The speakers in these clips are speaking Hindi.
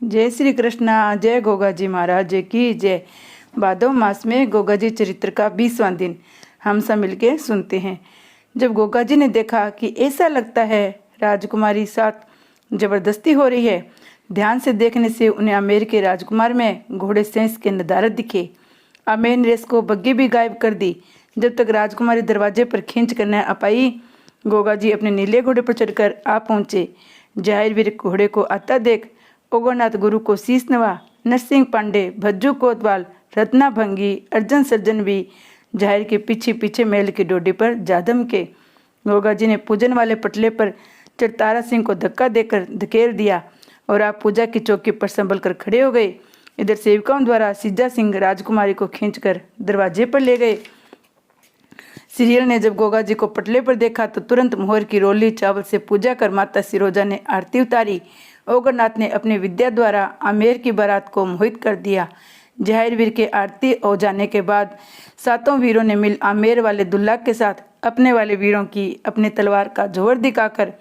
जय श्री कृष्णा। जय गोगा जी महाराज की जय। भादव मास में गोगा जी चरित्र का 20वां दिन हम सब मिलके सुनते हैं। जब गोगा जी ने देखा कि ऐसा लगता है राजकुमारी साथ जबरदस्ती हो रही है, ध्यान से देखने से उन्हें आमेर के राजकुमार में घोड़े सेंस के नदारत दिखे। आमेर ने रेस को बग्गी भी गायब कर दी। जब तक राजकुमारी दरवाजे पर खींच कर न आ पाई, गोगा जी अपने नीले घोड़े पर चढ़कर आ पहुंचे। जाहिरवीर घोड़े को आता देख ओगरनाथ गुरु को शीश नवा, नरसिंह पांडे, भज्जू कोतवाल, रत्ना भंगी, अर्जन सज्जन भी जाहिर के पीछे पीछे महल की डोडी पर जादम के। गोगा जी ने पूजन वाले पटले पर चरतारा सिंह को धक्का देकर धकेल दिया और आप पूजा की चौकी पर संभल कर खड़े हो गए। इधर सेवकों द्वारा सिज्जा सिंह राजकुमारी को खींचकर दरवाजे पर ले गए। सीरियल ने जब गोगा जी को पटले पर देखा तो तुरंत मोहर की रोली चावल से पूजा कर माता सिरोजा ने आरती उतारी। ओगरनाथ ने अपनी विद्या द्वारा आमेर की बारात को मोहित कर दिया। जाहिरवीर के आरती हो जाने के बाद सातों वीरों ने मिल आमेर वाले दुल्ला के साथ अपने वाले वीरों की अपने तलवार का जोहर दिखाकर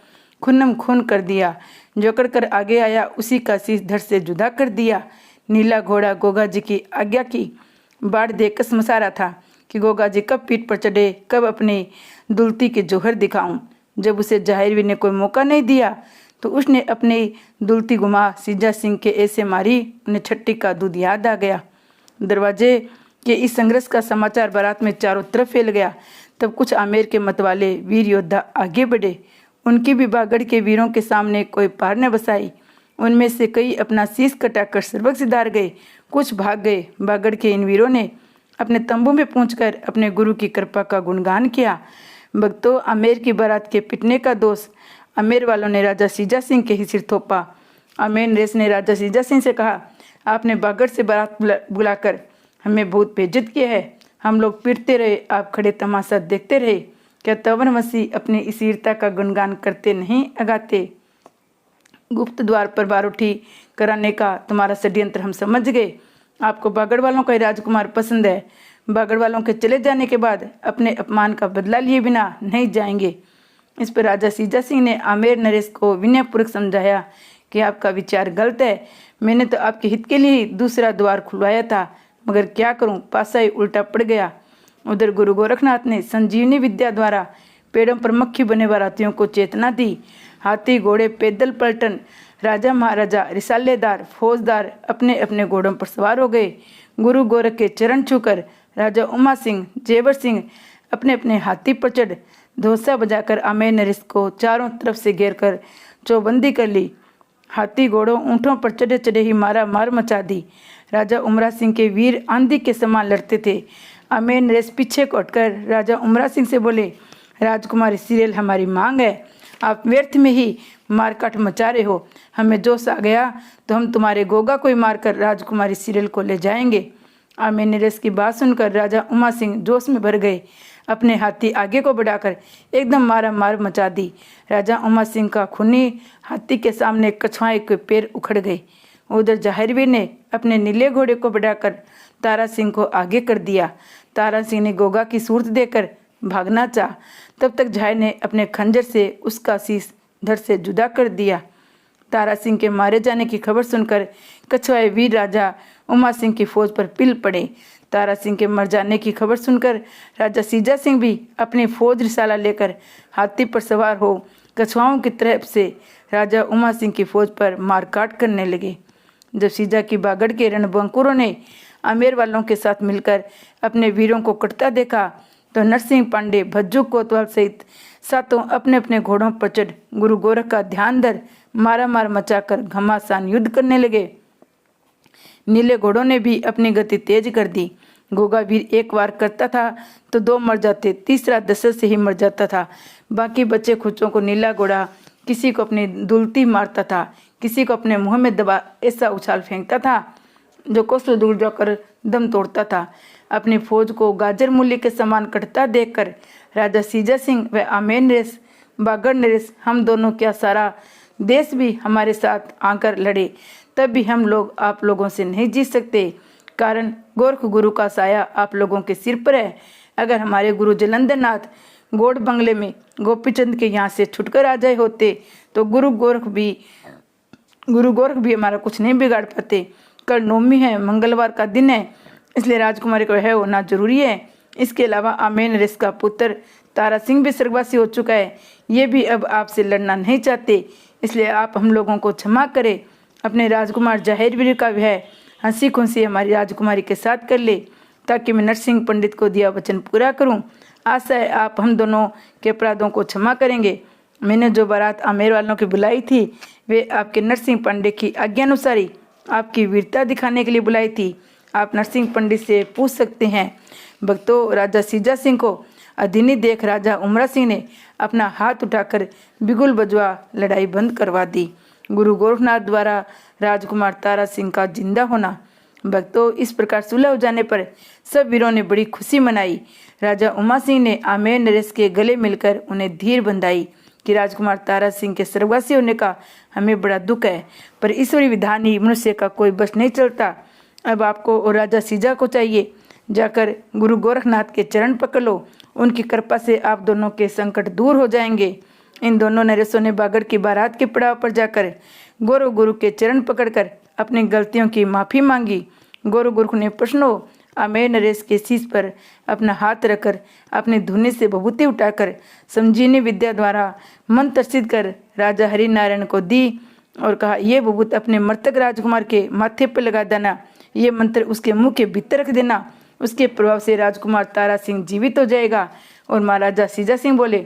खूनम खून कर दिया। जो कर आगे आया उसी का शीश धड़ से जुदा कर दिया। नीला घोड़ा गोगा जी की आज्ञा की बाढ़ देखकर समझा रहा था कि गोगा जी कब पीठ पर चढ़े, कब अपने दुलती के जोहर दिखाऊं। जब उसे जाहिरवीर ने कोई मौका नहीं दिया तो उसने अपनी दुलती घुमा सिज्जा सिंह के ऐसे मारी, उन्हें छट्टी का दूध याद आ गया। दरवाजे के इस संघर्ष का समाचार बारात में चारों तरफ फैल गया। तब कुछ आमेर के मतवाले वीर योद्धा आगे बढ़े। उनकी भी बागड़ के वीरों के सामने कोई पार न बसाई। उनमें से कई अपना शीश कटाकर सर्वक सिधार गए, कुछ भाग गए। बागड़ के इन वीरों ने अपने तंबू में पहुंचकर अपने गुरु की कृपा का गुणगान किया। भक्तों, आमेर की बारात के पिटने का दोष आमेर वालों ने राजा सिज्जा सिंह के ही सिर थोपा। आमेर नरेश ने राजा सिज्जा सिंह से कहा, आपने बागड़ से बारात बुलाकर हमें बहुत बेइज्जत किया है। हम लोग पीटते रहे, आप खड़े तमाशा देखते रहे। क्या तंवर मसीह अपनी इस वीरता का गुणगान करते नहीं अगाते? गुप्त द्वार पर बारूठी कराने का तुम्हारा षड्यंत्र हम समझ गए। आपको बागड़ वालों का राजकुमार पसंद है। बागड़ वालों के चले जाने के बाद अपने अपमान का बदला लिए बिना नहीं जाएंगे। इस पर राजा सिज्जा सिंह ने आमेर नरेश को विनयपूर्वक समझाया कि आपका विचार गलत है। मैंने तो आपके हित के लिए दूसरा द्वार खुलवाया था, मगर क्या करूं, पासा ही उल्टा पड़ गया। उधर गुरु गोरखनाथ ने संजीवनी विद्या द्वारा पेड़ों पर मक्खी बने बारातियों को चेतना दी। हाथी घोड़े पैदल पलटन, राजा महाराजा रिसालेदार फौजदार अपने अपने घोड़ों पर सवार हो गए। गुरु गोरख के चरण छूकर राजा उमा सिंह जेवर सिंह अपने अपने हाथी पर चढ़ धोसा बजाकर आमेर नरेश को चारों तरफ से घेर कर चौबंदी कर ली। हाथी घोड़ों ऊँटों पर चढ़े चढ़े ही मारा मार मचा दी। राजा उमरा सिंह के वीर आंधी के समान लड़ते थे। आमेर नरेश पीछे को हटकर राजा उमरा सिंह से बोले, राजकुमारी सीरियल हमारी मांग है। आप व्यर्थ में ही मारकाट मचा रहे हो। हमें जोश आ गया तो हम तुम्हारे गोगा को ही मारकर राजकुमारी सीरियल को ले जाएंगे। आमेर नरेश की बात सुनकर राजा उमा सिंह जोश में भर गए। अपने हाथी आगे को बढ़ाकर एकदम मारा मार मचा दी। राजा उमा सिंह का खूनी हाथी के सामने कछुआए के पैर उखड़ गए। उधर जाहिरवीर ने अपने नीले घोड़े को बढ़ाकर तारा सिंह को आगे कर दिया। तारा सिंह ने गोगा की सूरत देकर भागना चाहा। तब तक जाहिर ने अपने खंजर से उसका शीश धड़ से जुदा कर दिया। तारा सिंह के मारे जाने की खबर सुनकर कछुआए वीर राजा उमा सिंह की फौज पर पिल पड़े। तारा सिंह के मर जाने की खबर सुनकर राजा सिज्जा सिंह भी अपनी फौज रिसाला लेकर हाथी पर सवार हो कछुआओं की तरफ से राजा उमा सिंह की फौज पर मारकाट करने लगे। जब सिज्जा की बागड़ के रणबंकुरों ने आमेर वालों के साथ मिलकर अपने वीरों को कटता देखा तो नरसिंह पांडे, भज्जू कोतवाल सहित सातों अपने अपने घोड़ों पर चढ़ गुरु गोरख का ध्यान धर मारा मार मचाकर घमासान युद्ध करने लगे। नीले घोड़ों ने भी अपनी गति तेज कर दी। गोगा वीर एक वार करता था तो दो मर जाते, तीसरा दशरथ से ही मर जाता था। बाकी बचे खुच्चों को नीला घोड़ा किसी को अपनी दुलती मारता था, किसी को अपने मुंह में दबा ऐसा उछाल फेंकता था जो कोसों दूर जाकर दम तोड़ता था। अपनी फौज को गाजर मूली के समान कटता देखकर राजा सिज्जा सिंह व आमेर नरेश, बागड़ नरेश, हम दोनों क्या सारा देश भी हमारे साथ आकर लड़े तब भी हम लोग आप लोगों से नहीं जीत सकते। कारण गोरख गुरु का साया आप लोगों के सिर पर है। अगर हमारे गुरु जलंधर नाथ गोड़ बंगले में गोपीचंद के यहाँ से छुटकर आ जाए होते तो गुरु गोरख भी गुरु गोरख भी हमारा कुछ नहीं बिगाड़ पाते। कल नवमी है, मंगलवार का दिन है, इसलिए राजकुमारी को है होना जरूरी है। इसके अलावा आमेन नरेश का पुत्र तारा सिंह भी स्वर्गवासी हो चुका है। ये भी अब आपसे लड़ना नहीं चाहते, इसलिए आप हम लोगों को क्षमा करें। अपने राजकुमार जाहिरवीर का विवाह हंसी खुशी हमारी राजकुमारी के साथ कर ले, ताकि मैं नरसिंह पंडित को दिया वचन पूरा करूं। आशा है आप हम दोनों के अपराधों को क्षमा करेंगे। मैंने जो बारात आमेर वालों की बुलाई थी, वे आपके नरसिंह पंडित की आज्ञानुसारी आपकी वीरता दिखाने के लिए बुलाई थी। आप नरसिंह पंडित से पूछ सकते हैं। भक्तों, राजा सीजा सिंह को अधीनी देख राजा उमरा सिंह ने अपना हाथ उठाकर बिगुल बजवा लड़ाई बंद करवा दी। गुरु गोरखनाथ द्वारा राजकुमार तारा सिंह का जिंदा होना। भक्तों, इस प्रकार सुलह हो जाने पर सब वीरों ने बड़ी खुशी मनाई। राजा उमा सिंह ने आमेर नरेश के गले मिलकर उन्हें धीर बंधाई कि राजकुमार तारा सिंह के स्वर्गवासी होने का हमें बड़ा दुख है, पर ईश्वरी विधान ही मनुष्य का कोई बस नहीं चलता। अब आपको और राजा सीजा को चाहिए जाकर गुरु गोरखनाथ के चरण पकड़ लो। उनकी कृपा से आप दोनों के संकट दूर हो जाएंगे। इन दोनों नरेशों ने बागड़ की बारात के पड़ाव पर जाकर गुरु के चरण पकड़कर अपनी गलतियों की माफ़ी मांगी। गुरु ने प्रश्नो आमेर नरेश के शीश पर अपना हाथ रखकर अपनी धुनी से भभूति उठाकर संजीवनी विद्या द्वारा मंत्र सिद्ध कर राजा हरिनारायण को दी और कहा, ये भभूत अपने मृतक राजकुमार के माथे पर लगा देना। ये मंत्र उसके मुंह के भीतर रख देना। उसके प्रभाव से राजकुमार तारा सिंह जीवित हो जाएगा। और महाराजा सीजा सिंह बोले,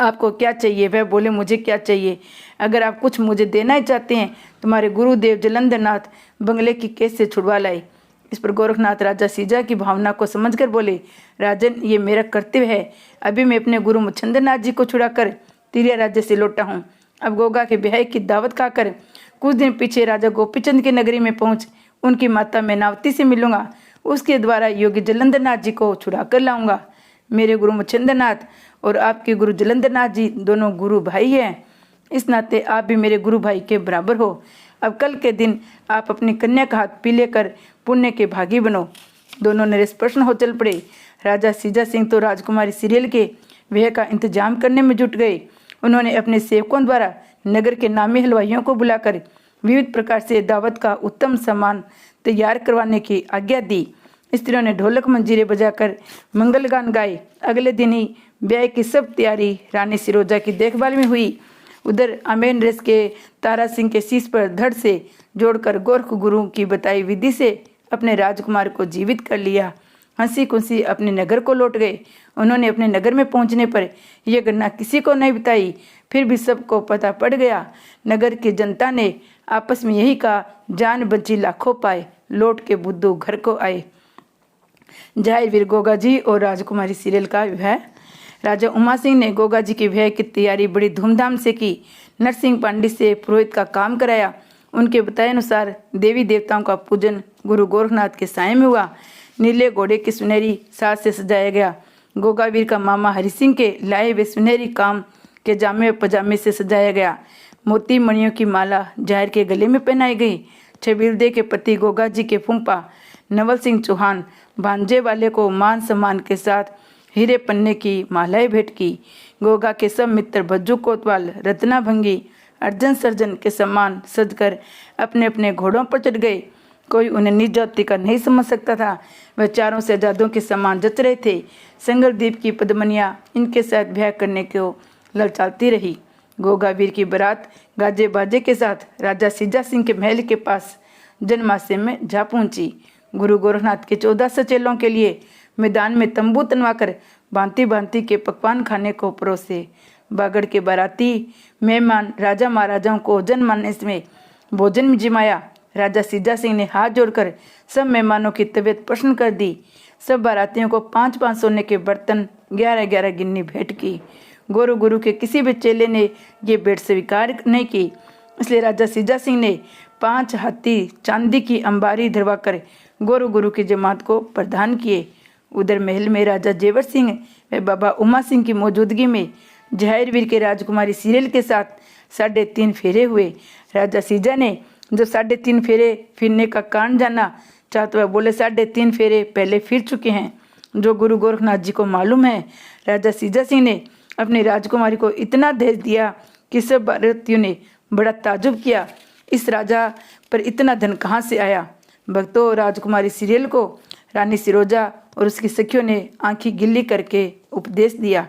आपको क्या चाहिए? वह बोले, मुझे क्या चाहिए? अगर आप कुछ मुझे देना ही चाहते हैं, तुम्हारे गुरुदेव जलंधरनाथ बंगले की केस से छुड़वा लाए। इस पर गोरखनाथ राजा सीजा की भावना को समझकर बोले, राजन, ये मेरा कर्तव्य है। अभी मैं अपने गुरु मच्छंद्रनाथ जी को छुड़ाकर तिरिया राज्य से लौटा हूँ। अब गोगा के ब्याह की दावत खाकर कुछ दिन पीछे राजा गोपीचंद की नगरी में पहुँच उनकी माता मैनावती से मिलूंगा। उसके द्वारा योगी जलंधरनाथ जी को छुड़ा कर लाऊंगा। मेरे गुरु मच्छंद्रनाथ और आपके गुरु जलंधरनाथ जी दोनों गुरु भाई हैं। इस नाते आप भी मेरे गुरु भाई के बराबर हो। अब कल के दिन आप अपनी कन्या का हाथ पीले कर पुण्य के भागी बनो। दोनों नरेश प्रश्न हो चल पड़े। राजा सीजा सिंह तो राजकुमारी सीरियल के विवाह का इंतजाम करने में जुट गए। उन्होंने अपने सेवकों द्वारा नगर के नामी हलवाइयों को बुलाकर विविध प्रकार से दावत का उत्तम सामान तैयार करवाने की आज्ञा दी। स्त्रियों ने ढोलक मंजीरे बजाकर मंगल गान गाए। अगले दिन ही ब्याह की सब तैयारी रानी सिरोजा की देखभाल में हुई। उधर आमेर नरेश के तारा सिंह के शीश पर धड़ से जोड़कर गोरख गुरु की बताई विधि से अपने राजकुमार को जीवित कर लिया। हंसी खुशी अपने नगर को लौट गए। उन्होंने अपने नगर में पहुंचने पर यह घटना किसी को नहीं बताई, फिर भी सबको पता पड़ गया। नगर की जनता ने आपस में यही कहा, जान बची लाखों पाए, लौट के बुद्धू घर को आए। जाहिरवीर गोगा जी और राजकुमारी सीरियल का विवाह। राजा उमा सिंह ने गोगा जी के विवाह की तैयारी बड़ी धूमधाम से की। नरसिंह पंडित से पुरोहित का काम कराया। उनके बताए अनुसार देवी देवताओं का पूजन गुरु गोरखनाथ के साय में हुआ। नीले घोड़े की सुनहरी साज से सजाया गया। गोगावीर का मामा हरि सिंह के लाए हुए सुनहरी काम के जामे और पजामे से सजाया गया। मोती मणियों की माला जाहिर के गले में पहनाई गई। छबीलदे के पति गोगा जी के फूंपा नवल सिंह चौहान भांजे वाले को मान सम्मान के साथ हीरे पन्ने की मालाएं भेंट की। गोगा के सब मित्र भज्जू कोतवाल, रत्ना भंगी, अर्जन सर्जन के सम्मान सजकर अपने अपने घोड़ों पर चढ़ गए। कोई उन्हें निज जाति का नहीं समझ सकता था। वह चारों शहजादों के समान जच रहे थे। संगलदीप की पद्मनिया इनके साथ ब्याह करने को ललचाती रही। गोगावीर की बारात गाजे बाजे के साथ राजा सीजा सिंह के महल के पास जनमासे में जा पहुंची। गुरु गोरखनाथ के 14 सचेलों के लिए मैदान में तंबू तनवाकर भांति भांति के पकवान खाने को परोसे। बागड़ के बाराती मेहमान राजा महाराजाओं को जनमानस में भोजन में जिमाया। राजा सीजा सिंह ने हाथ जोड़कर सब मेहमानों की तबीयत प्रसन्न कर दी। सब बारातियों को 5-5 सोने के बर्तन 11-11 गिन्नी भेंट की। गुरु के किसी भी चेले ने ये भेंट स्वीकार नहीं की, इसलिए राजा सीजा सिंह ने 5 हाथी चांदी की अंबारी धरवाकर गुरु की जमात को प्रदान किए। उधर महल में राजा जेवर सिंह व बाबा उमा सिंह की मौजूदगी में जाहिरवीर के राजकुमारी सीरियल के साथ 3.5 फेरे हुए। राजा सीजा ने जब 3.5 फेरे फिरने का कारण जाना चाह तो वह बोले, 3.5 फेरे पहले फिर चुके हैं, जो गुरु गोरखनाथ जी को मालूम है। राजा सीजा सिंह ने अपनी राजकुमारी को इतना धैर्य दिया कि सब बारातियों ने बड़ा ताजुब किया, इस राजा पर इतना धन कहाँ से आया। भक्तों, राजकुमारी सीरियल को रानी सिरोजा और उसकी सखियों ने आंखें गिल्ली करके उपदेश दिया।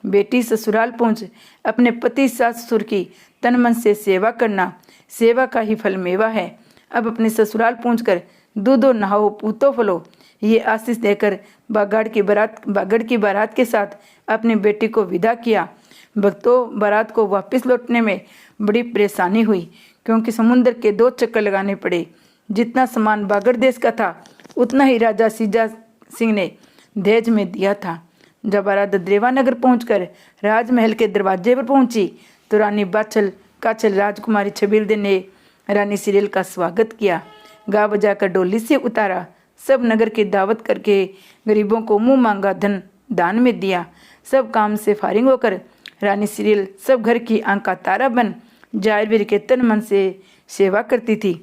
बेटी, ससुराल पहुँच अपने पति सास ससुर की तन मन से सेवा करना सेवा का ही फल मेवा है। अब अपने ससुराल पहुंचकर दूधो नहाओ पूतो फलो, ये आशीष देकर बागड़ की बारात के साथ अपनी बेटी को विदा किया। भक्तों, बारात को वापस लौटने में बड़ी परेशानी हुई, क्योंकि समुद्र के 2 चक्कर लगाने पड़े। जितना सामान बागड़ देश का था उतना ही राजा सीजा सिंह ने दहेज में दिया था। जब बारात ददरेवा नगर पहुंचकर राजमहल के दरवाजे पर पहुंची तो रानी बाछल काछल राजकुमारी छबीलदे ने रानी सीरियल का स्वागत किया, गा बजाकर डोली से उतारा। सब नगर की दावत करके गरीबों को मुंह मांगा धन दान में दिया। सब काम से फारिग होकर रानी सीरियल सब घर की आंख का तारा बन जाहिर के तन मन से सेवा करती थी।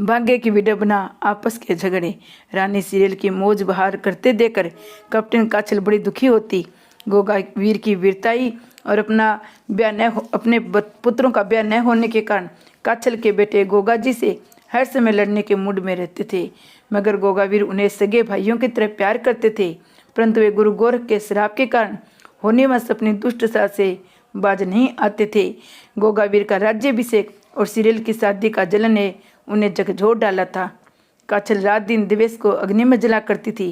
भाग्य की विडंबना, आपस के झगड़े, रानी सीरियल की मौज बहार करते देखकर कैप्टन काछल बड़ी दुखी होती। गोगा वीर की वीरताई और अपने पुत्रों का ब्याह न होने के कारण काछल के बेटे गोगा जी से हर समय लड़ने के मूड में रहते थे। मगर गोगावीर उन्हें सगे भाइयों की तरह प्यार करते थे, परंतु वे गुरु गोरख के श्राप के कारण होने वाले अपनी दुष्ट सास से बाज नहीं आते थे। गोगावीर का राज्याभिषेक और सीरियल की शादी का जलन ने उन्हें झकझोर डाला था। काछल रात दिन दिवस को अग्नि में जला करती थी।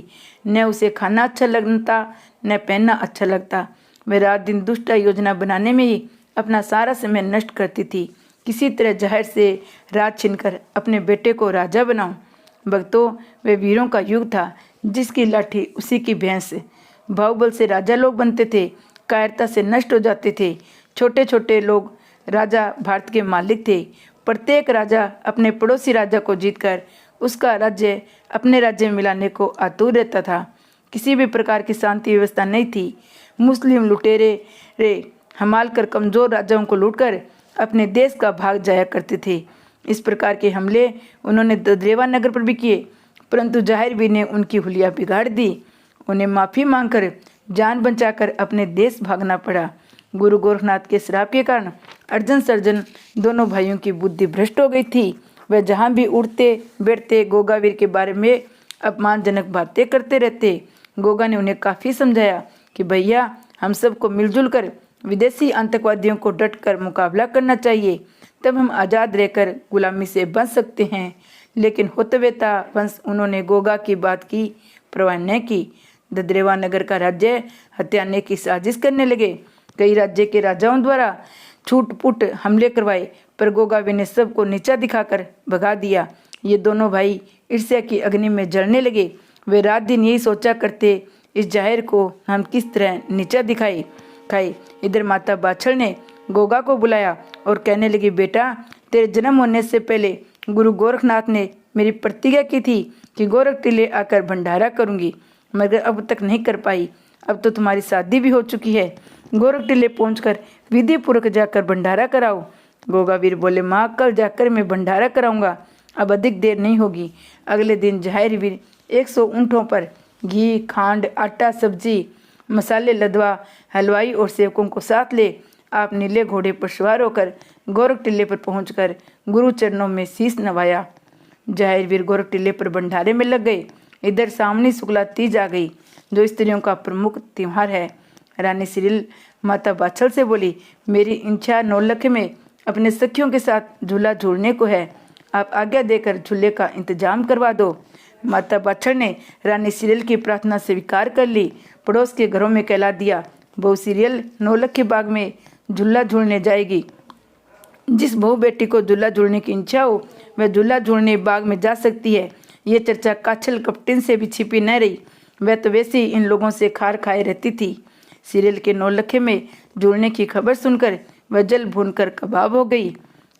न उसे खाना अच्छा लगता न पहनना अच्छा लगता। वह रात दिन दुष्ट योजना बनाने में ही अपना सारा समय नष्ट करती थी। किसी तरह जहर से रात छीनकर अपने बेटे को राजा बनाऊं। भक्तों, वे वीरों का युग था, जिसकी लाठी उसी की भैंस। बाहुबल से राजा लोग बनते थे, कायरता से नष्ट हो जाते थे। छोटे छोटे लोग राजा भारत के मालिक थे। प्रत्येक राजा अपने पड़ोसी राजा को जीतकर उसका राज्य अपने राज्य में मिलाने को आतुर रहता था। किसी भी प्रकार की शांति व्यवस्था नहीं थी। मुस्लिम लुटेरे हमाल कर कमजोर राजाओं को लूटकर अपने देश का भाग जाया करते थे। इस प्रकार के हमले उन्होंने ददरेवा नगर पर भी किए, परंतु जाहिर भी ने उनकी हुलिया बिगाड़ दी। उन्हें माफ़ी मांगकर जान बचाकर अपने देश भागना पड़ा। गुरु गोरखनाथ के श्राप के कारण अर्जुन सर्जन दोनों भाइयों की बुद्धि भ्रष्ट हो गई थी। वह जहाँ भी उठते बैठते गोगावीर के बारे में अपमानजनक बातें करते रहते। गोगा ने उन्हें काफ़ी समझाया कि भैया, हम सबको मिलजुल कर विदेशी आतंकवादियों को डट कर मुकाबला करना चाहिए, तब हम आज़ाद रहकर गुलामी से बच सकते हैं। लेकिन होतवेता वंश उन्होंने गोगा की बात की परवाह न की। ददरेवा नगर का राज्य हत्याने की साजिश करने लगे। कई राज्य के राजाओं द्वारा छूट-पुट हमले करवाए, पर गोगावी ने सबको नीचा दिखाकर भगा दिया। ये दोनों भाई ईर्ष्या की अग्नि में जलने लगे। वे रात दिन यही सोचा करते, इस जाहिर को हम किस तरह नीचा दिखाए। इधर माता बाछड़ ने गोगा को बुलाया और कहने लगी, बेटा, तेरे जन्म होने से पहले गुरु गोरखनाथ ने मेरी प्रतिज्ञा की थी कि गोरख टीले आकर भंडारा करूंगी, मगर अब तक नहीं कर पाई। अब तो तुम्हारी शादी भी हो चुकी है, गोरख टीले पहुंचकर विधि पूर्वक जाकर भंडारा कराओ। गोगावीर बोले, माँ, कल जाकर मैं भंडारा कराऊंगा, अब अधिक देर नहीं होगी। अगले दिन जाहिर वीर 100 ऊँटों पर घी, खांड, आटा, सब्जी, मसाले लदवा हलवाई और सेवकों को साथ ले आप नीले घोड़े पर सवार होकर गोरख टीले पर पहुंचकर गुरु चरणों में शीश नवाया। जाहिर वीर गोरख टीले पर भंडारे में लग गए। इधर सामनी शुक्ला तीज आ गई, जो स्त्रियों का प्रमुख त्योहार है। रानी सीरियल माता बाछड़ से बोली, मेरी इच्छा नौलखे में अपने सखियों के साथ झूला झूलने को है, आप आज्ञा देकर झूले का इंतजाम करवा दो। माता बाछड़ ने रानी सीरियल की प्रार्थना स्वीकार कर ली। पड़ोस के घरों में कहला दिया, बहू सीरियल नौलखे बाग में झूला झूलने जाएगी। जिस बहू बेटी को झूला झूलने की इच्छा हो वह झूला झूलने बाग में जा सकती है। ये चर्चा काछल कप्टिन से भी छिपी न रही। वह तो वैसे ही इन लोगों से खार खाए रहती थी। सीरियल के नौलखे में झूलने की खबर सुनकर वह जल भूनकर कबाब हो गई।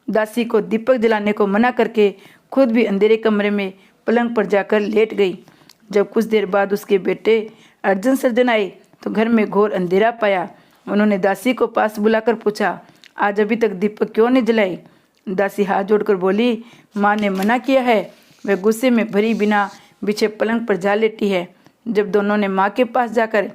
दासी को दीपक जलाने को मना करके खुद भी अंधेरे कमरे में पलंग पर जाकर लेट गई। जब कुछ देर बाद उसके बेटे अर्जुन सर्जन आए तो घर में घोर अंधेरा पाया। उन्होंने दासी को पास बुलाकर पूछा, आज अभी तक दीपक क्यों नहीं जलाई? दासी हाथ जोड़कर बोली, माँ ने मना किया है। वह गुस्से में भरी बिना बिछे पलंग पर जा लेटी है। जब दोनों ने माँ के पास जाकर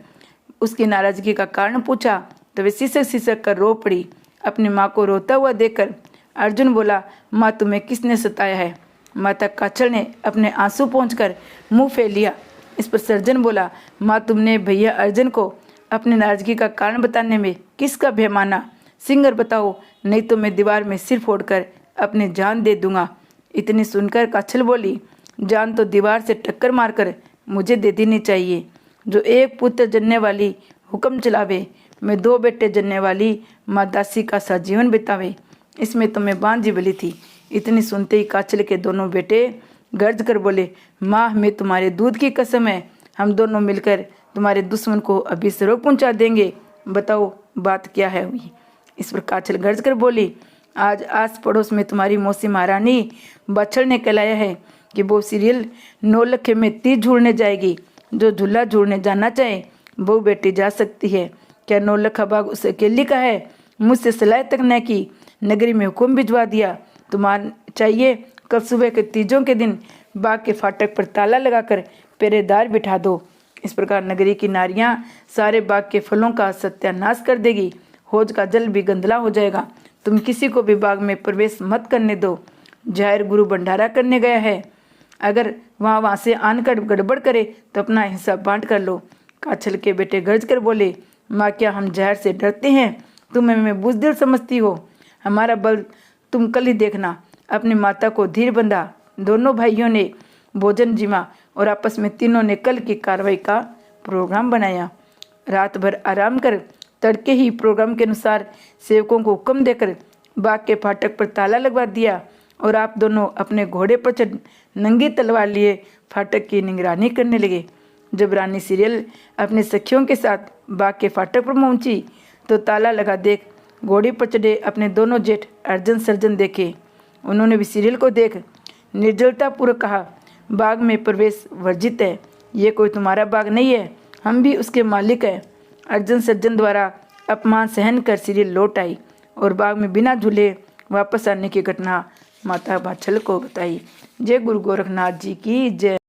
उसकी नाराजगी का कारण पूछा तो वे सिसक सिसक कर रो पड़ी। अपनी माँ को रोता हुआ देखकर अर्जुन बोला, माँ तुम्हें किसने सताया है? माता काछल ने अपने आंसू पोंछकर मुंह फेर लिया। इस पर सर्जन बोला, माँ तुमने भैया अर्जुन को अपनी नाराजगी का कारण बताने में किसका भय माना? सिंगर बताओ, नहीं तो मैं दीवार में सिर फोड़कर अपनी जान दे दूंगा। इतनी सुनकर काछल बोली, जान तो दीवार से टक्कर मारकर मुझे दे देनी चाहिए। जो एक पुत्र जनने वाली हुक्म चलावे, मैं 2 बेटे जनने वाली माँ दासी का सा जीवन बितावे, इसमें तो मैं बांझी बली थी। इतनी सुनते ही काछल के दोनों बेटे गर्ज कर बोले, माँ हमें तुम्हारे दूध की कसम है, हम दोनों मिलकर तुम्हारे दुश्मन को अभी से रोक पहुँचा देंगे। बताओ बात क्या है हुई? इस पर काछल गर्ज कर बोली, आज आस पड़ोस में तुम्हारी मौसी महारानी बछड़ ने कहलाया है कि वो सीरियल 9 लखे में 30 झूलने जाएगी। जो झूला झूलने जाना चाहे वो बेटी जा सकती है। क्या 9 लखा बाग उस अकेली का है? मुझसे सलाह तक न की, नगरी में हुक्म भिजवा दिया। तुम्हारा चाहिए कल सुबह के तीजों के दिन बाग के फाटक पर ताला लगाकर पहरेदार बिठा दो। इस प्रकार नगरी की नारियां सारे बाग के फलों का सत्यानाश कर देगी, हौज का जल भी गंदला हो जाएगा। तुम किसी को भी बाग में प्रवेश मत करने दो। जाहिर गुरु भंडारा करने गया है, अगर वहाँ से आनकर गड़बड़ करे तो अपना हिस्सा बांट कर लो। काछल के बेटे गर्ज कर बोले, माँ क्या हम जहर से डरते हैं? तुम हमें बुज़दिल समझती हो। हमारा बल तुम कल ही देखना। अपनी माता को धीर बंधा। दोनों भाइयों ने भोजन जिमा और आपस में तीनों ने कल की कार्रवाई का प्रोग्राम बनाया। रात भर आराम कर तड़के ही प्रोग्राम के अनुसार सेवकों को हुक्म देकर बाग के फाटक पर ताला लगवा दिया और आप दोनों अपने घोड़े पर चढ़ नंगी तलवार लिए फाटक की निगरानी करने लगे। जब रानी सीरियल अपने सखियों के साथ बाग के फाटक पर पहुंची तो ताला लगा देख घोड़ी पर चढ़े अपने दोनों जेठ अर्जुन सर्जन देखे। उन्होंने भी सीरियल को देख निर्जलतापूर्वक कहा, बाग में प्रवेश वर्जित है। ये कोई तुम्हारा बाग नहीं है, हम भी उसके मालिक हैं। अर्जुन सर्जन द्वारा अपमान सहन कर सीरियल लौट आई और बाग में बिना झूले वापस आने की घटना माता काछल को बताई। जय गुरु गोरखनाथ जी की जय।